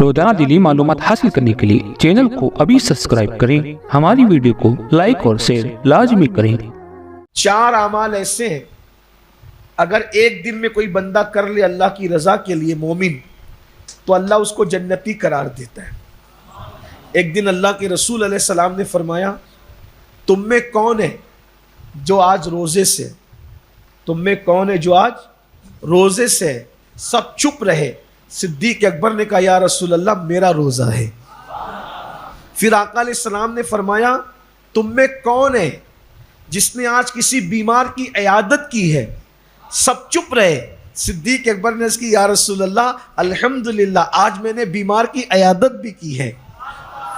روزانہ دینی معلومات حاصل کرنے کے لیے چینل کو ابھی سبسکرائب کریں، ہماری ویڈیو کو لائک اور شیئر لازمی کریں۔ 4 اعمال ایسے ہیں اگر ایک دن میں کوئی بندہ کر لے اللہ کی رضا کے لیے مومن، تو اللہ اس کو جنتی قرار دیتا ہے۔ ایک دن اللہ کے رسول علیہ السلام نے فرمایا، تم میں کون ہے جو آج روزے سے، تم میں کون ہے جو آج روزے سے؟ سب چپ رہے۔ صدیق اکبر نے کہا، یا رسول اللہ میرا روزہ ہے۔ پھر آقا علیہ السلام نے فرمایا، تم میں کون ہے جس نے آج کسی بیمار کی عیادت کی ہے؟ سب چپ رہے۔ صدیق اکبر نے اس کی، یا رسول اللہ الحمدللہ آج میں نے بیمار کی عیادت بھی کی ہے۔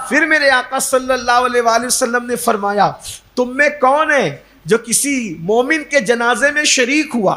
پھر میرے آقا صلی اللہ علیہ وآلہ وسلم نے فرمایا، تم میں کون ہے جو کسی مومن کے جنازے میں شریک ہوا؟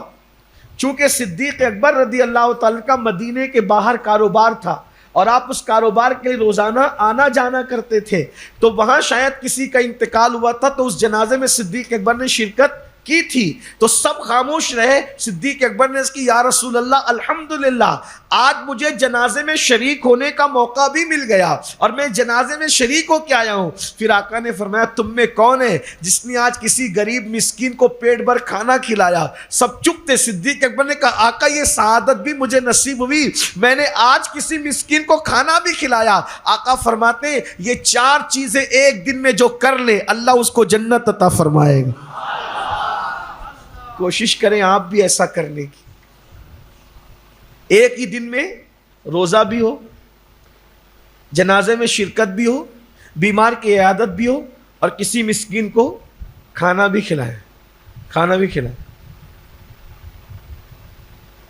چونکہ صدیق اکبر رضی اللہ تعالیٰ کا مدینے کے باہر کاروبار تھا اور آپ اس کاروبار کے لیے روزانہ آنا جانا کرتے تھے، تو وہاں شاید کسی کا انتقال ہوا تھا، تو اس جنازے میں صدیق اکبر نے شرکت کی تھی، تو سب خاموش رہے۔ صدیق اکبر نے اس کی، یا رسول اللہ الحمدللہ آج مجھے جنازے میں شریک ہونے کا موقع بھی مل گیا اور میں جنازے میں شریک ہو کے آیا ہوں۔ پھر آقا نے فرمایا، تم میں کون ہے جس نے آج کسی غریب مسکین کو پیٹ بھر کھانا کھلایا؟ سب چپ تھے۔ صدیق اکبر نے کہا، آقا یہ سعادت بھی مجھے نصیب ہوئی، میں نے آج کسی مسکین کو کھانا بھی کھلایا۔ آقا فرماتے ہیں، یہ 4 چیزیں ایک دن میں جو کر لے اللہ اس کو جنت عطا فرمائے گا۔ کوشش کریں آپ بھی ایسا کرنے کی، ایک ہی دن میں روزہ بھی ہو، جنازے میں شرکت بھی ہو، بیمار کی عیادت بھی ہو، اور کسی مسکین کو کھانا بھی کھلائیں۔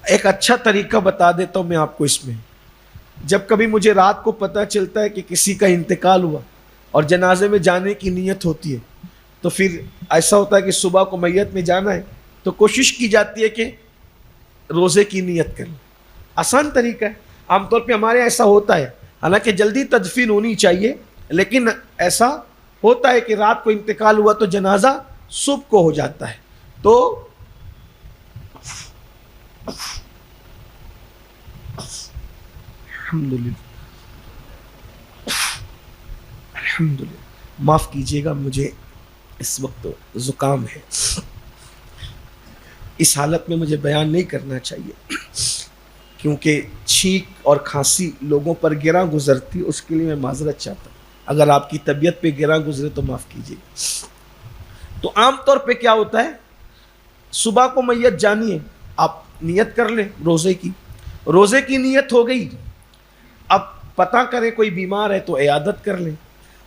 ایک اچھا طریقہ بتا دیتا ہوں میں آپ کو اس میں۔ جب کبھی مجھے رات کو پتہ چلتا ہے کہ کسی کا انتقال ہوا اور جنازے میں جانے کی نیت ہوتی ہے، تو پھر ایسا ہوتا ہے کہ صبح کو میت میں جانا ہے، تو کوشش کی جاتی ہے کہ روزے کی نیت کریں۔ آسان طریقہ ہے، عام طور پہ ہمارے ایسا ہوتا ہے، حالانکہ جلدی تدفین ہونی چاہیے، لیکن ایسا ہوتا ہے کہ رات کو انتقال ہوا تو جنازہ صبح کو ہو جاتا ہے، تو الحمدللہ معاف کیجیے گا، مجھے اس وقت زکام ہے، اس حالت میں مجھے بیان نہیں کرنا چاہیے کیونکہ چھینک اور کھانسی لوگوں پر گراں گزرتی، اس کے لیے میں معذرت چاہتا ہوں۔ اگر آپ کی طبیعت پہ گراں گزرے تو معاف کیجیے۔ تو عام طور پہ کیا ہوتا ہے، صبح کو میت جانی ہے، آپ نیت کر لیں روزے کی نیت ہو گئی، اب پتہ کریں کوئی بیمار ہے تو عیادت کر لیں،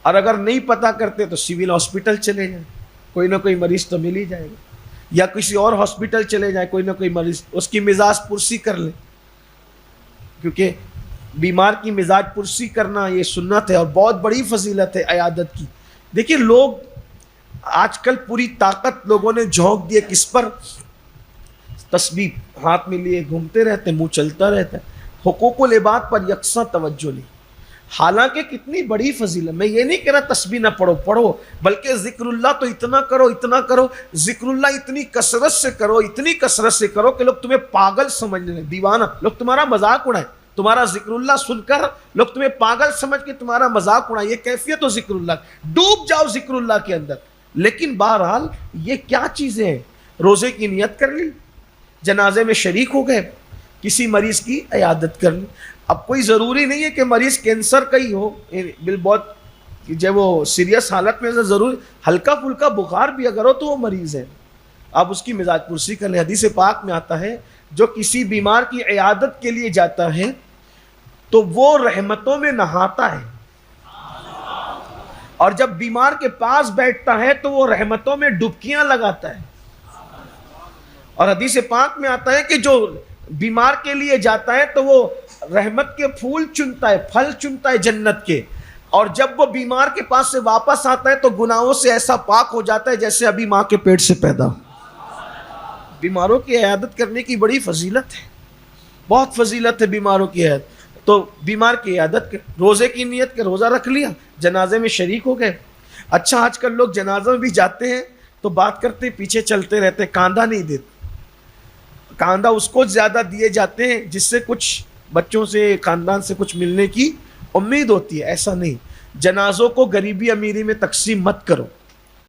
اور اگر نہیں پتہ کرتے تو سول ہاسپٹل چلے جائیں، کوئی نہ کوئی مریض تو مل ہی جائے گا، یا کسی اور ہاسپٹل چلے جائیں، کوئی نہ کوئی مریض، اس کی مزاج پرسی کر لیں، کیونکہ بیمار کی مزاج پرسی کرنا یہ سنت ہے اور بہت بڑی فضیلت ہے عیادت کی۔ دیکھیے لوگ آج کل پوری طاقت لوگوں نے جھونک دی ہے کس پر؟ تسبیح ہاتھ میں لیے گھومتے رہتے، منہ چلتا رہتا ہے، حقوق العباد پر یکساں توجہ نہیں۔ حالانکہ کتنی بڑی فضیلت، میں یہ نہیں کہہ رہا تسبیح نہ پڑھو، بلکہ ذکر اللہ تو اتنا کرو، ذکر اللہ اتنی کثرت سے کرو کہ لوگ تمہیں پاگل سمجھ لیں، دیوانہ، لوگ تمہارا مذاق اڑائیں، تمہارا ذکر اللہ سن کر لوگ تمہیں پاگل سمجھ کے تمہارا مذاق اڑائیں۔ یہ کیفیت ہو ذکر اللہ، ڈوب جاؤ ذکر اللہ کے اندر۔ لیکن بہرحال یہ کیا چیزیں ہیں؟ روزے کی نیت کر لی، جنازے میں شریک ہو گئے، کسی مریض کی عیادت کر لی۔ اب کوئی ضروری نہیں ہے کہ مریض کینسر کا ہی ہو، بہت جب وہ سیریس حالت میں ضرور، ہلکا پھلکا بخار بھی اگر ہو تو وہ مریض ہے، آپ اس کی مزاج پرسی کر لیں۔ حدیث پاک میں آتا ہے، جو کسی بیمار کی عیادت کے لیے جاتا ہے تو وہ رحمتوں میں نہاتا ہے، اور جب بیمار کے پاس بیٹھتا ہے تو وہ رحمتوں میں ڈبکیاں لگاتا ہے۔ اور حدیث پاک میں آتا ہے کہ جو بیمار کے لیے جاتا ہے تو وہ رحمت کے پھول چنتا ہے، پھل چنتا ہے جنت کے، اور جب وہ بیمار کے پاس سے واپس آتا ہے تو گناہوں سے ایسا پاک ہو جاتا ہے جیسے ابھی ماں کے پیٹ سے پیدا ہو۔ بیماروں کی عیادت کرنے کی بڑی فضیلت ہے، بہت فضیلت ہے بیماروں کی عیادت۔ تو بیمار کی عیادت روزے کی نیت کے روزہ رکھ لیا، جنازے میں شریک ہو گئے۔ اچھا آج کل لوگ جنازہ میں بھی جاتے ہیں تو بات کرتے پیچھے چلتے رہتے، کاندھا نہیں دیتے، کاندھا اس کو زیادہ دیے جاتے ہیں جس سے کچھ بچوں سے خاندان سے کچھ ملنے کی امید ہوتی ہے، ایسا نہیں. جنازوں کو غریبی امیری میں تقسیم مت کرو.